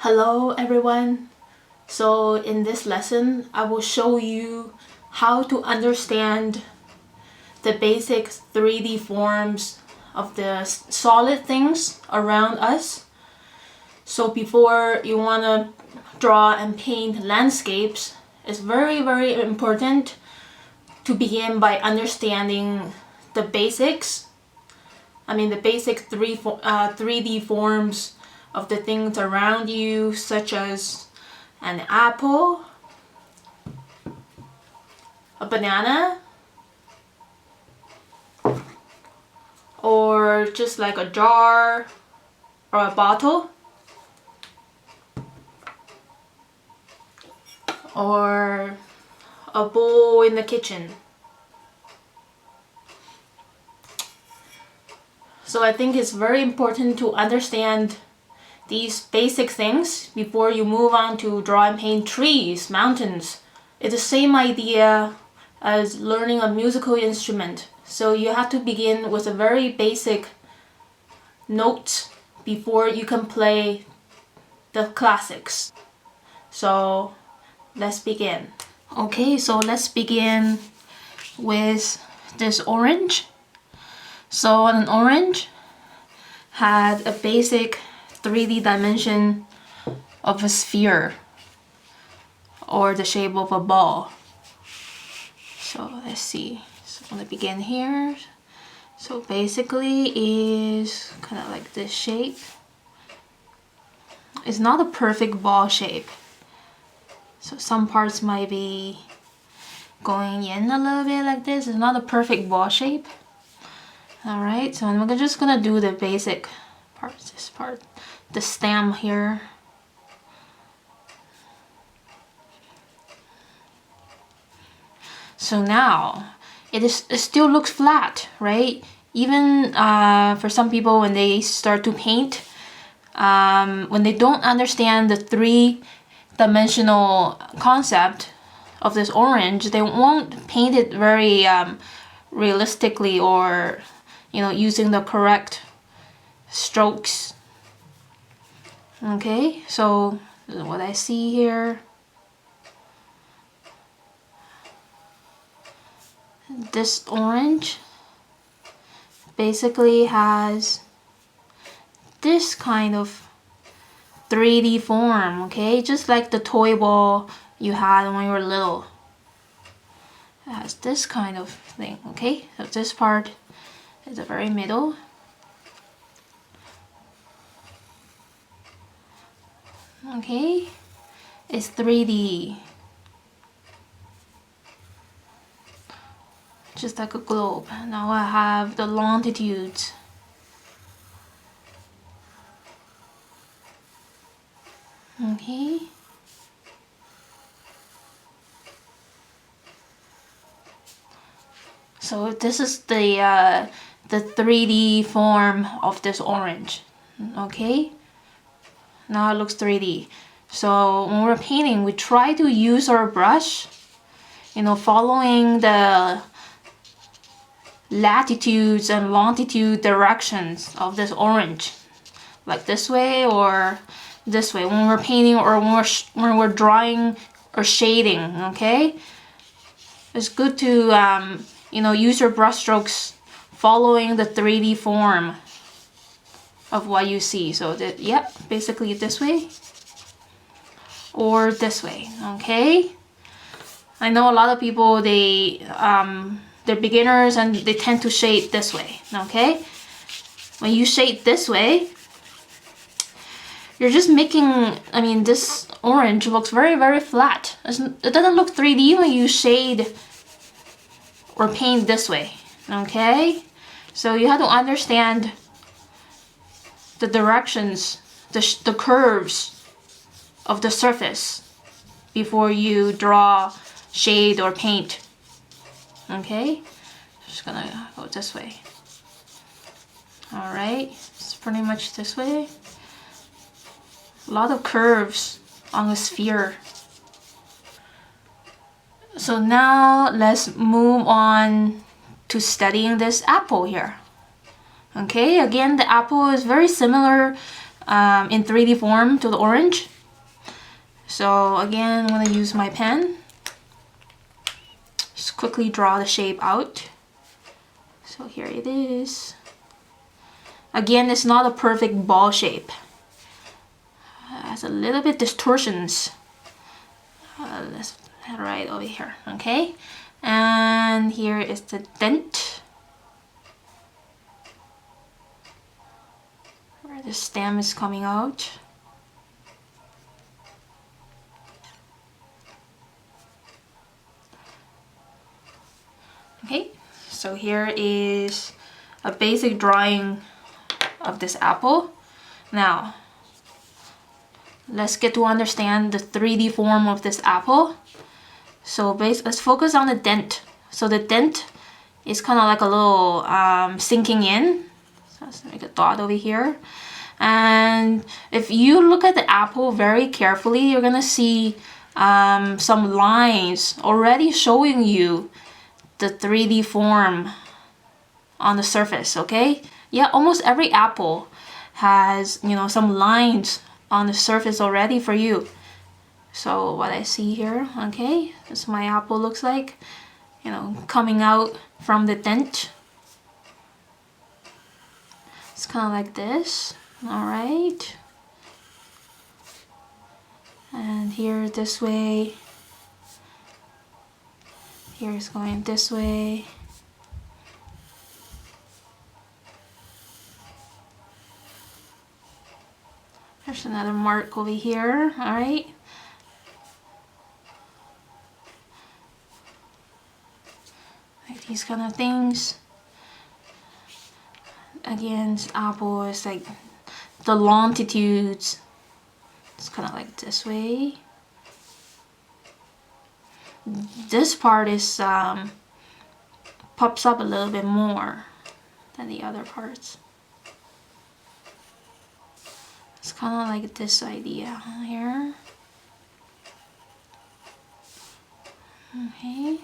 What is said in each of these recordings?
Hello everyone. So in this lesson, I will show you how to understand the basic 3D forms of the solid things around us. So before you want to draw and paint landscapes, it's very important to begin by understanding the basics. The basic 3D forms of the things around you, such as an apple, a banana, or just like a jar or a bottle, or a bowl in the kitchen. So I think it's very important to understand these basic things before you move on to draw and paint trees, mountains. It's the same idea as learning a musical instrument. So you have to begin with a very basic note before you can play the classics. So let's begin. Okay, so let's begin with this orange. So an orange had a basic 3D dimension of a sphere or the shape of a ball. So let's see. So I'm gonna begin here. So basically is kind of like this shape. It's not a perfect ball shape. So some parts might be going in a little bit like this. It's not a perfect ball shape. Alright, so I'm just gonna do the basic parts, this part, the stem here. So now it still looks flat, right? Even for some people when they start to paint, when they don't understand the three-dimensional concept of this orange, they won't paint it very realistically or using the correct strokes. Okay, so this is what I see here. This orange basically has this kind of 3D form, okay? Just like the toy ball you had when you were little. It has this kind of thing, okay? So this part is the very middle. Okay, it's 3D. Just like a globe. Now I have the longitudes. Okay. So this is the 3D form of this orange. Okay. Now it looks 3D. So when we're painting, we try to use our brush, following the latitudes and longitude directions of this orange, like this way or this way when we're painting or when we're drawing or shading. Okay, it's good to use your brush strokes following the 3D form of what you see. So that, yep, basically this way or this way. Okay, I know a lot of people, they're beginners and they tend to shade this way. Okay, when you shade this way, you're just making, this orange looks very flat. It doesn't look 3D when you shade or paint this way. Okay, so you have to understand the directions, the curves of the surface before you draw, shade, or paint. Okay, just gonna go this way. All right, it's pretty much this way. A lot of curves on the sphere. So now let's move on to studying this apple here. Okay, again, the apple is very similar in 3D form to the orange. So again, I'm gonna use my pen. Just quickly draw the shape out. So here it is. Again, it's not a perfect ball shape. It has a little bit distortions. Let's right over here, okay? And here is the dent, where the stem is coming out. Okay, so here is a basic drawing of this apple. Now, let's get to understand the 3D form of this apple. So let's focus on the dent. So the dent is kind of like a little sinking in. So let's make a dot over here. And if you look at the apple very carefully, you're gonna see some lines already showing you the 3D form on the surface, okay? Yeah, almost every apple has, you know, some lines on the surface already for you. So what I see here, okay, this my apple looks like, you know, coming out from the dent. It's kind of like this, all right. And here this way. Here is going this way. There's another mark over here, all right. Like these kind of things. Again, this apple is like the longitudes. It's kind of like this way. This part is pops up a little bit more than the other parts. It's kind of like this idea here. Okay.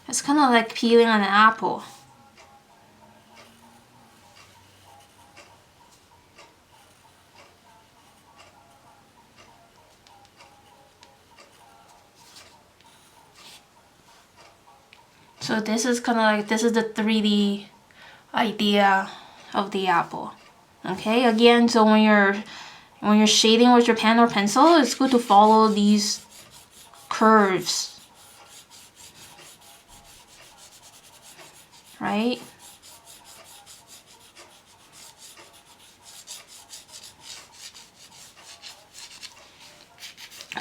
It's kind of like peeling an apple. So this is kind of like, this is the 3D idea of the apple. Okay, again, so when you're shading with your pen or pencil, it's good to follow these curves, right?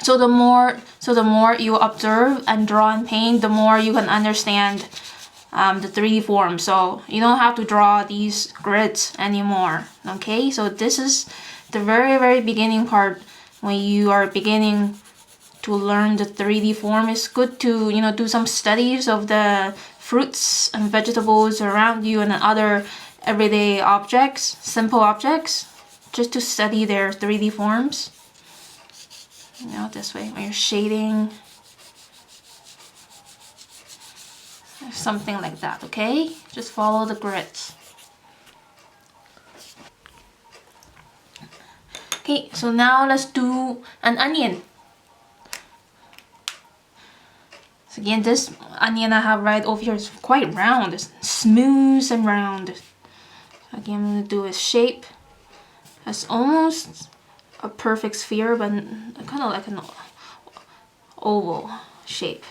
So the more you observe and draw and paint, the more you can understand the 3D form. So you don't have to draw these grids anymore. Okay, so this is the very beginning part when you are beginning to learn the 3D form. It's good to, you know, do some studies of the fruits and vegetables around you and other everyday objects, simple objects, just to study their 3D forms. You know, this way when you're shading, something like that, okay? Just follow the grids. Okay, so now let's do an onion. So again, this onion I have right over here is quite round. It's smooth and round. So again, I'm gonna do a shape. It's almost a perfect sphere, but kind of like an oval shape.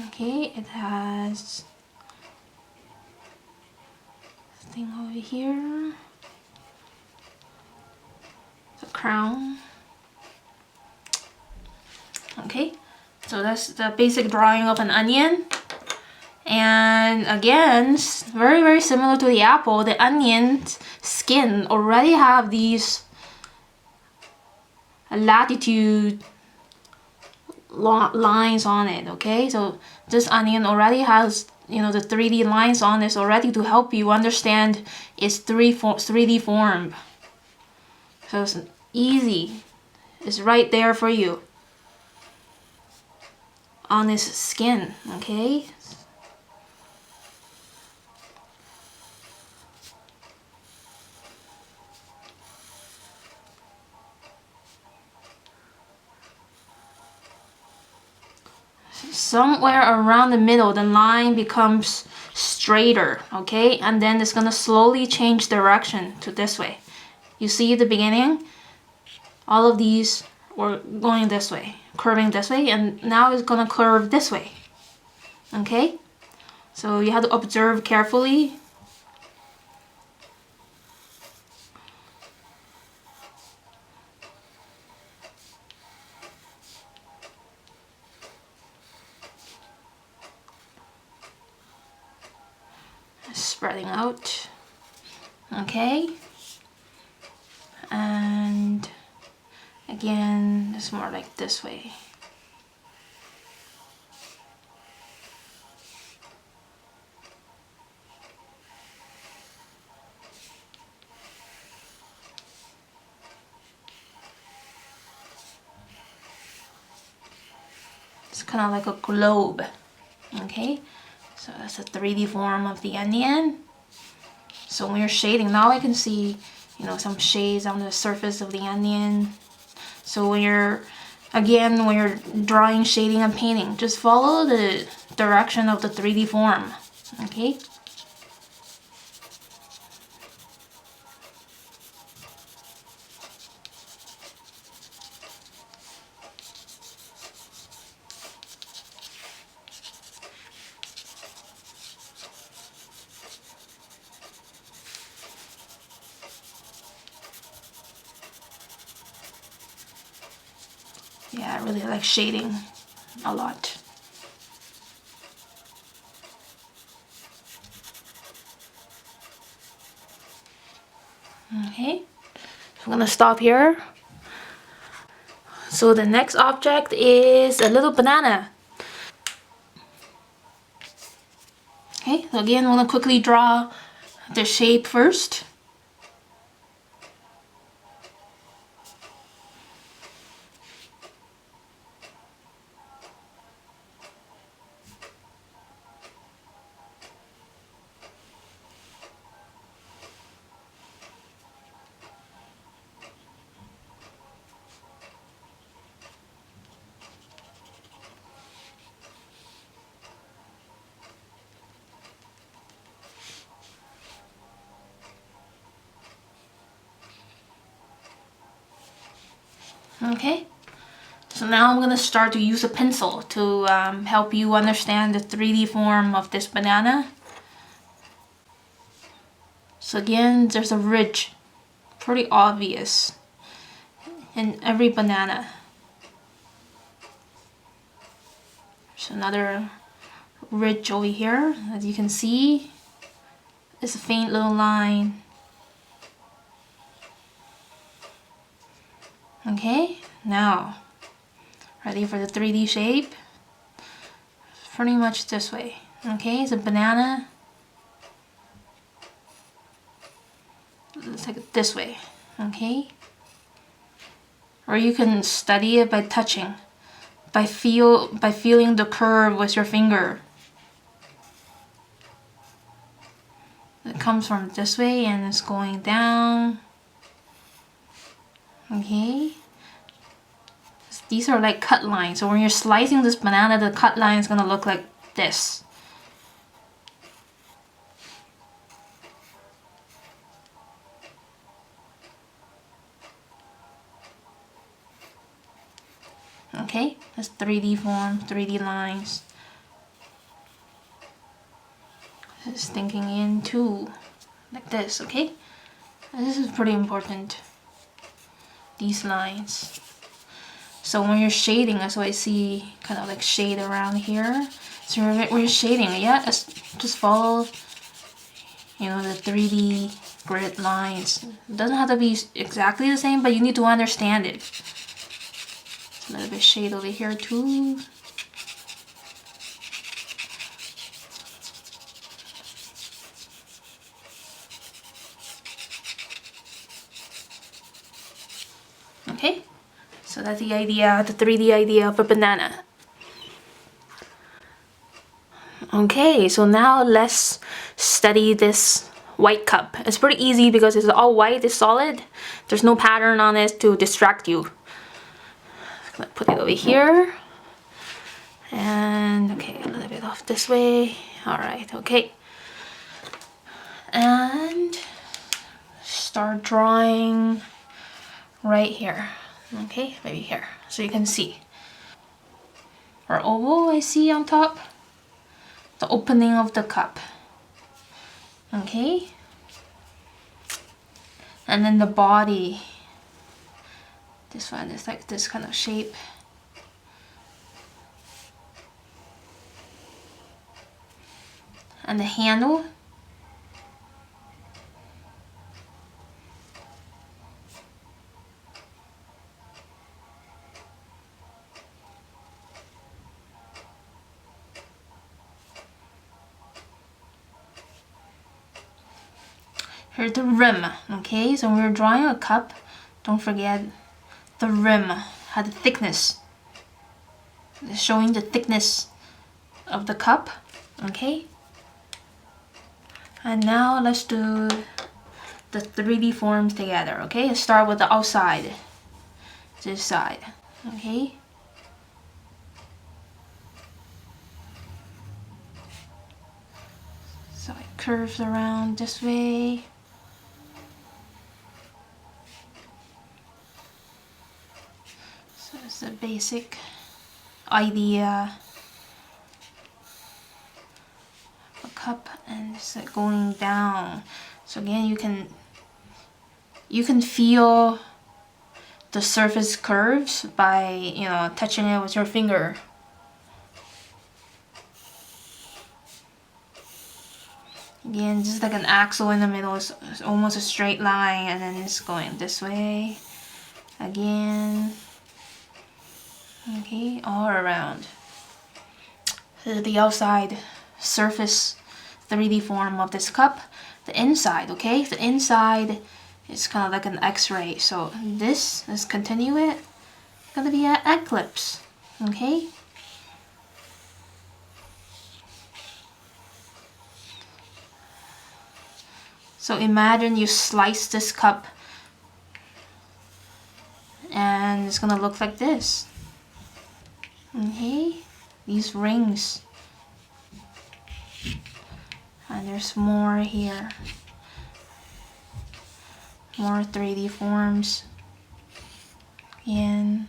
Okay, it has this thing over here, the crown. Okay, so that's the basic drawing of an onion. And again, very similar to the apple, the onion's skin already have these latitude lines on it, okay? So this onion already has, you know, the 3D lines on this already to help you understand its 3D form. So it's easy. It's right there for you on this skin, okay? somewhere around the middle, the line becomes straighter, okay? And then it's gonna slowly change direction to this way. You see the beginning? All of these were going this way, curving this way, and now it's gonna curve this way, okay? So you have to observe carefully. Spreading out, okay? And again, it's more like this way. It's kind of like a globe, okay? So that's a 3D form of the onion. So when you're shading, now I can see, you know, some shades on the surface of the onion. So when you're, again, when you're drawing, shading, and painting, just follow the direction of the 3D form, okay? Yeah, I really like shading a lot. Okay, so I'm gonna stop here. So the next object is a little banana. Okay, so again, I'm gonna quickly draw the shape first. Okay, so now I'm gonna start to use a pencil to help you understand the 3D form of this banana. So again, there's a ridge, pretty obvious in every banana. There's another ridge over here, as you can see. It's a faint little line. Okay, now, ready for the 3D shape? Pretty much this way. Okay, it's a banana. It's like this way, okay? Or you can study it by touching, by feeling the curve with your finger. It comes from this way and it's going down. Okay. These are like cut lines. So when you're slicing this banana, the cut line is gonna look like this. Okay, that's 3D form, 3D lines. It's sinking in too, like this, okay? And this is pretty important, these lines. So when you're shading, that's why I see kind of like shade around here. So when you're shading, yeah, just follow, you know, the 3D grid lines. It doesn't have to be exactly the same, but you need to understand it. A little bit shade over here too. Okay, so that's the idea, the 3D idea of a banana. Okay, so now let's study this white cup. It's pretty easy because it's all white, it's solid. There's no pattern on it to distract you. I'm gonna put it over here. And okay, a little bit off this way. All right, okay. And start drawing right here. Okay, maybe here, so you can see. Our oval I see on top, the opening of the cup. Okay. And then the body. This one is like this kind of shape. And the handle. Here's the rim, okay? So when we're drawing a cup, don't forget the rim had the thickness. It's showing the thickness of the cup, okay? And now let's do the 3D forms together, okay? Let's start with the outside, this side, okay? So it curves around this way. So it's a basic idea of a cup, and it's like going down. So again, you can feel the surface curves by, you know, touching it with your finger. Again, just like an axle in the middle, it's almost a straight line, and then it's going this way. Again. Okay, all around. This is the outside surface 3D form of this cup. The inside, okay? The inside is kind of like an X-ray. So this, let's continue it. Gonna be an eclipse, okay? So imagine you slice this cup and it's gonna look like this. Okay, these rings. And there's more here. More 3D forms. And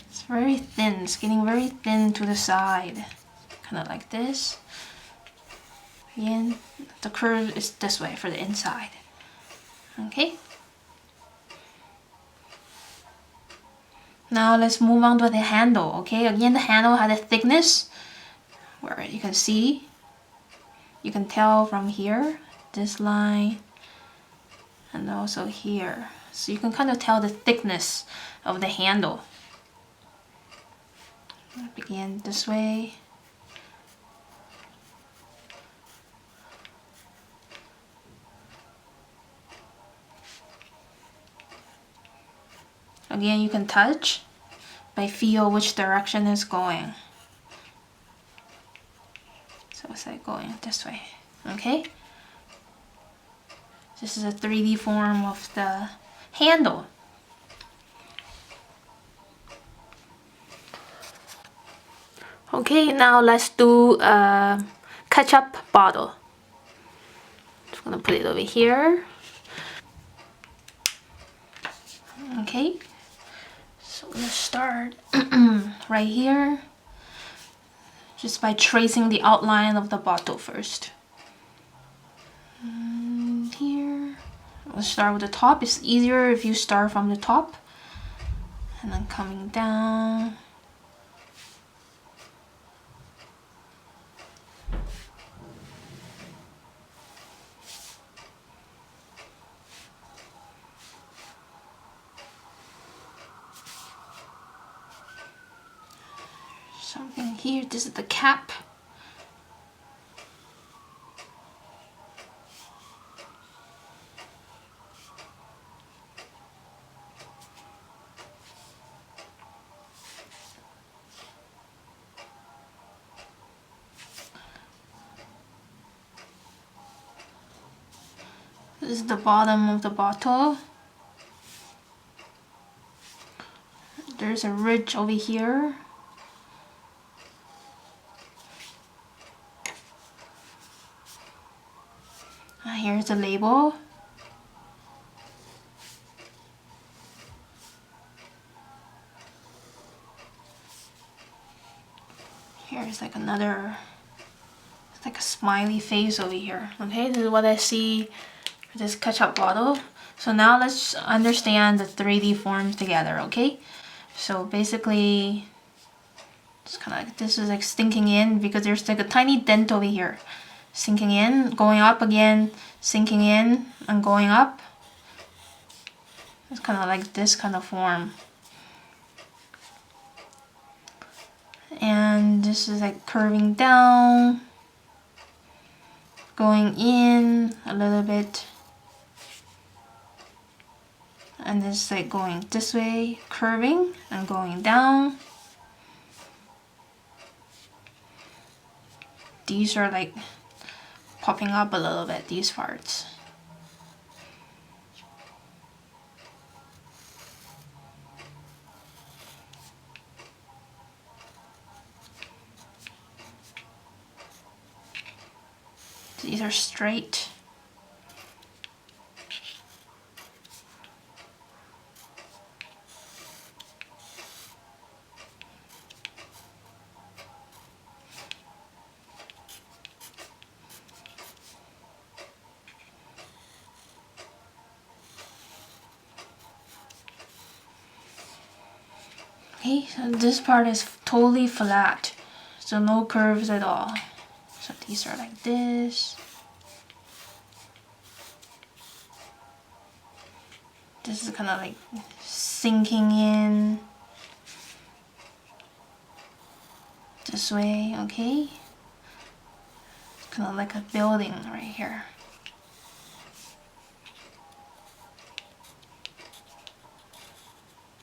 it's very thin, it's getting very thin to the side. Kind of like this. And the curve is this way for the inside. Okay. Now let's move on to the handle, okay? Again, the handle had a thickness where you can see, you can tell from here, this line, and also here. So you can kind of tell the thickness of the handle. Begin this way. Again, you can touch by feel which direction it's going. So it's like going this way, okay? This is a 3D form of the handle. Okay, now let's do a ketchup bottle. Just gonna put it over here. Okay, so let's start right here, just by tracing the outline of the bottle first. And here, let's start with the top. It's easier if you start from the top and then coming down. Something here, this is the cap. This is the bottom of the bottle. there's a ridge over here. Here's the label. Here's like another, it's like a smiley face over here. Okay, this is what I see for this ketchup bottle. So now let's understand the 3D forms together, okay? So basically, it's kind of like, this is like sinking in because there's like a tiny dent over here. Sinking in, going up again, sinking in, and going up. It's kind of like this kind of form. And this is like curving down, going in a little bit. And this is like going this way, curving and going down. These are like popping up a little bit, these parts. These are straight. Okay, so this part is totally flat, so no curves at all. So these are like this. This is kind of like sinking in this way, okay? It's kind of like a building right here.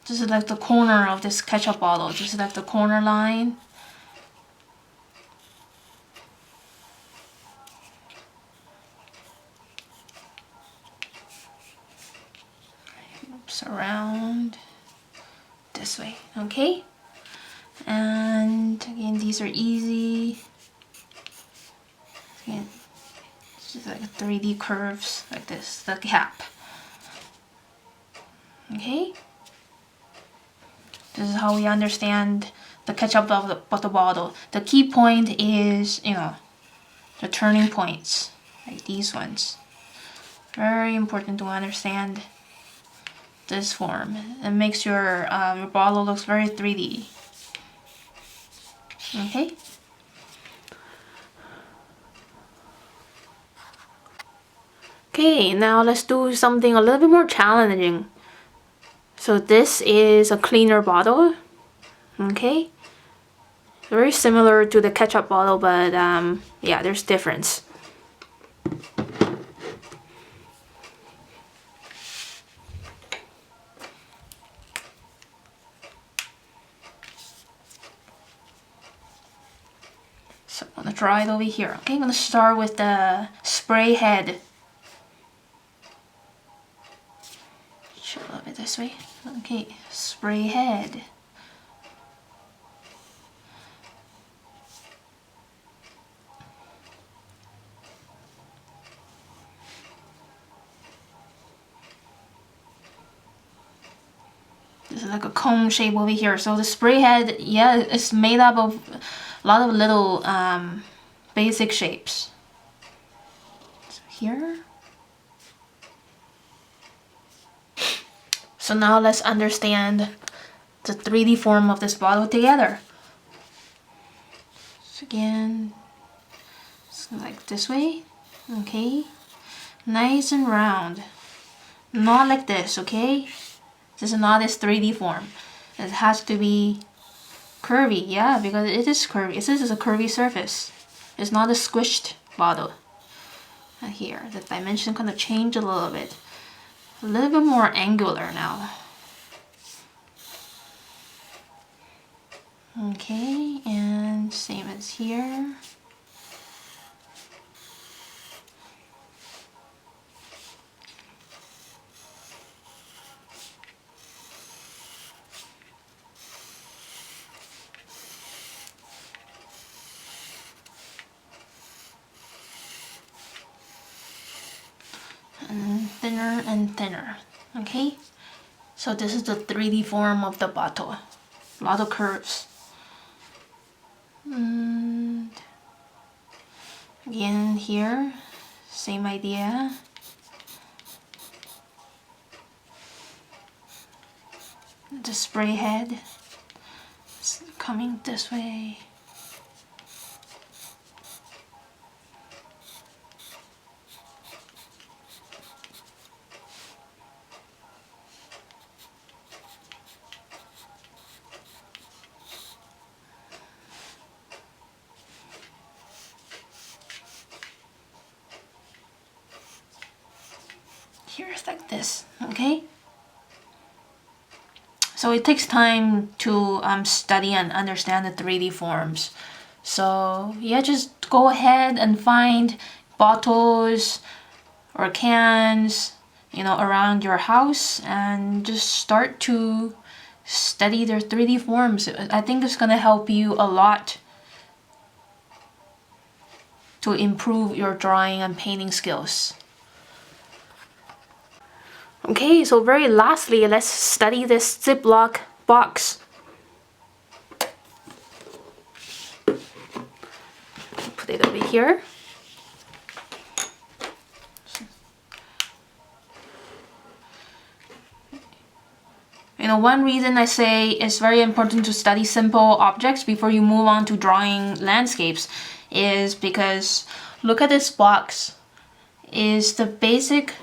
This is like the corner of this ketchup bottle. This is like the corner line. Oops, around this way, okay? And again, these are easy. Again, it's just like 3D curves like this, the cap. Okay? This is how we understand the ketchup of the bottle. The key point is, you know, the turning points, like these ones. Very important to understand this form. It makes your bottle looks very 3D. Okay? Okay, now let's do something a little bit more challenging. So this is a cleaner bottle. Okay? Very similar to the ketchup bottle, but yeah, there's difference. So I'm gonna draw it over here. Okay, I'm gonna start with the spray head. Show a little bit this way. Okay, spray head. This is like a cone shape over here. So the spray head, yeah, it's made up of a lot of little basic shapes. So here. So now let's understand the 3D form of this bottle together. So again, so like this way, okay? Nice and round. Not like this, okay? This is not this 3D form. It has to be curvy, yeah, because it is curvy. This is a curvy surface. It's not a squished bottle. And here, the dimension kind of changed a little bit. A little bit more angular now. Okay, and same as here. and thinner and thinner. Okay, so this is the 3D form of the bottle. A lot of curves. And again here, same idea. The spray head is coming this way. Here's like this, okay? So it takes time to study and understand the 3D forms. So yeah, just go ahead and find bottles or cans, you know, around your house and just start to study their 3D forms. I think it's gonna help you a lot to improve your drawing and painting skills. Okay, so very lastly, let's study this Ziploc box. Put it over here. You know, one reason I say it's very important to study simple objects before you move on to drawing landscapes is because look at this box. Is the basic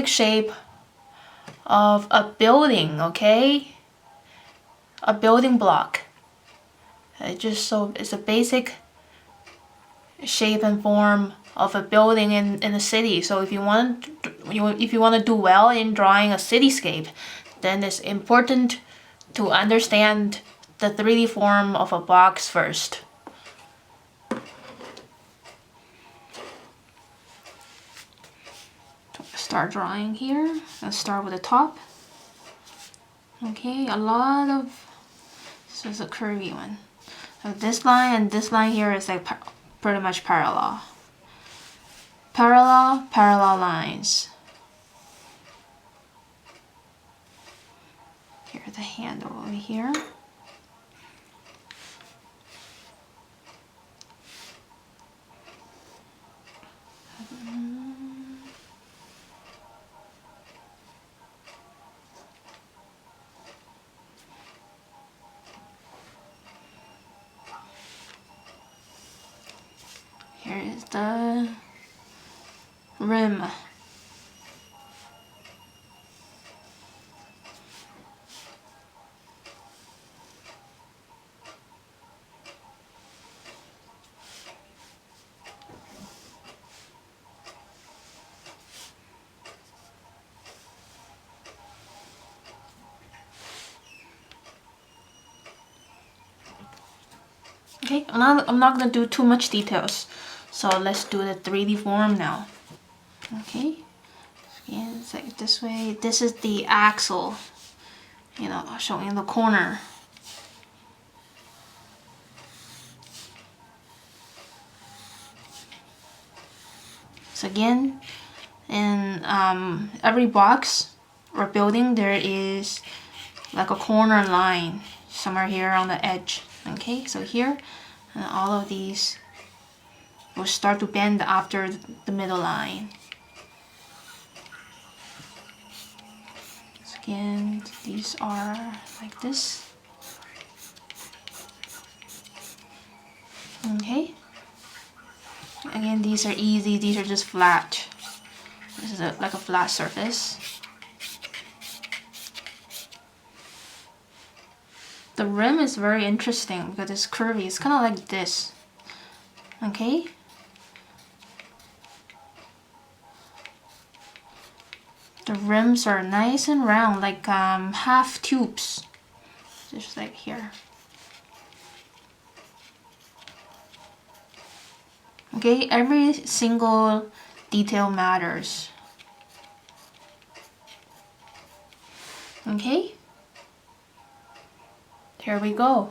shape of a building, okay? A building block. It's a basic shape and form of a building in a city. So if you want to do well in drawing a cityscape, then it's important to understand the 3D form of a box first. Start drawing here. Let's start with the top. Okay, this is a curvy one. So this line and this line here is like pretty much parallel. Parallel lines. Here's the handle over here. Here is the rim. Okay, I'm not gonna do too much details. So let's do the 3D form now. Okay, again, it's like this way. This is the axle, you know, showing the corner. So again, in every box or building, there is like a corner line somewhere here on the edge. Okay, so here, and all of these will start to bend after the middle line. So again, these are like this. Okay. Again, these are easy. These are just flat. This is like a flat surface. The rim is very interesting because it's curvy. It's kind of like this. Okay. The rims are nice and round, like half tubes, just like here. Okay, every single detail matters. Okay, here we go.